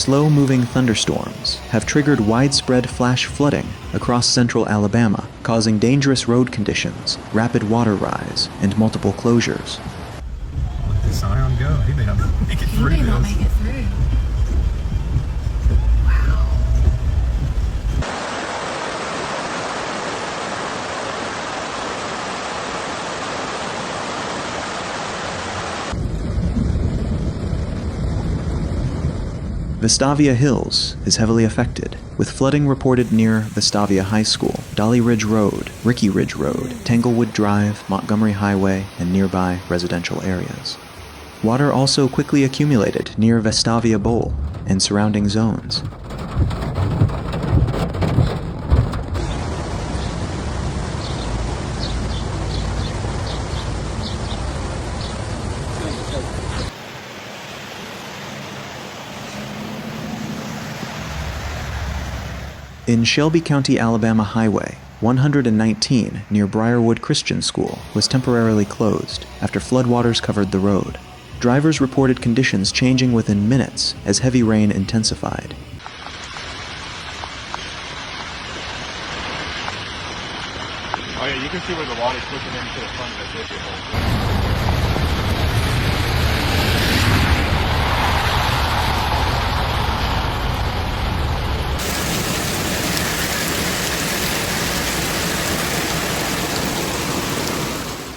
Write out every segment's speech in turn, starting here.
slow-moving thunderstorms have triggered widespread flash flooding across central Alabama, causing dangerous road conditions, rapid water rise, and multiple closures. Let this Scion go. He may not make it through. He may not make it through. Wow. Vestavia Hills is heavily affected, with flooding reported near Vestavia High School, Dolly Ridge Road, Ricky Ridge Road, Tanglewood Drive, Montgomery Highway, and nearby residential areas. Water also quickly accumulated near Vestavia Bowl and surrounding zones. In Shelby County, Alabama Highway 119 near Briarwood Christian School was temporarily closed after floodwaters covered the road. Drivers reported conditions changing within minutes as heavy rain intensified. Oh yeah, you can see where the water's pushing into the front of the vehicle.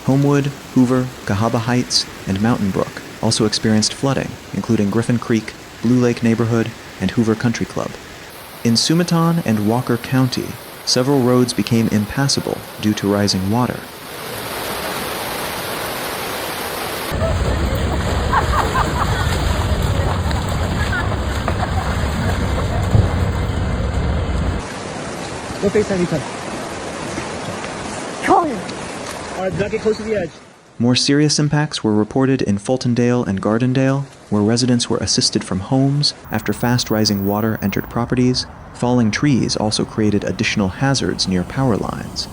Homewood, Hoover, Cahaba Heights, and Mountain Brook also experienced flooding, including Griffin Creek, Blue Lake Neighborhood, and Hoover Country Club. In Sumiton and Walker County, several roads became impassable due to rising water. What face have you touched? Come on! Alright, do not get close to the edge. More serious impacts were reported in Fultondale and Gardendale, where residents were assisted from homes after fast-rising water entered properties. Falling trees also created additional hazards near power lines.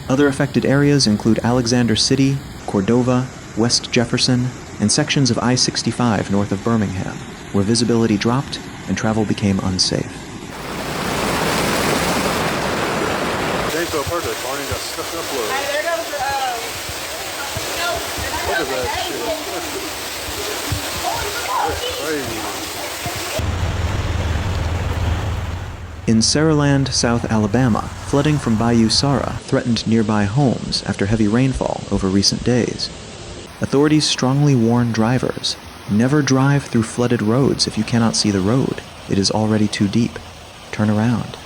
Other affected areas include Alexander City, Cordova, West Jefferson, and sections of I-65 north of Birmingham, where visibility dropped and travel became unsafe. Ain't so perfect. Barney got stuck in a flood. Hey, there goes your, Look at that shit. That's crazy. In Saraland, South Alabama, flooding from Bayou Sara threatened nearby homes after heavy rainfall over recent days. Authorities strongly warn drivers, never drive through flooded roads if you cannot see the road. It is already too deep. Turn around.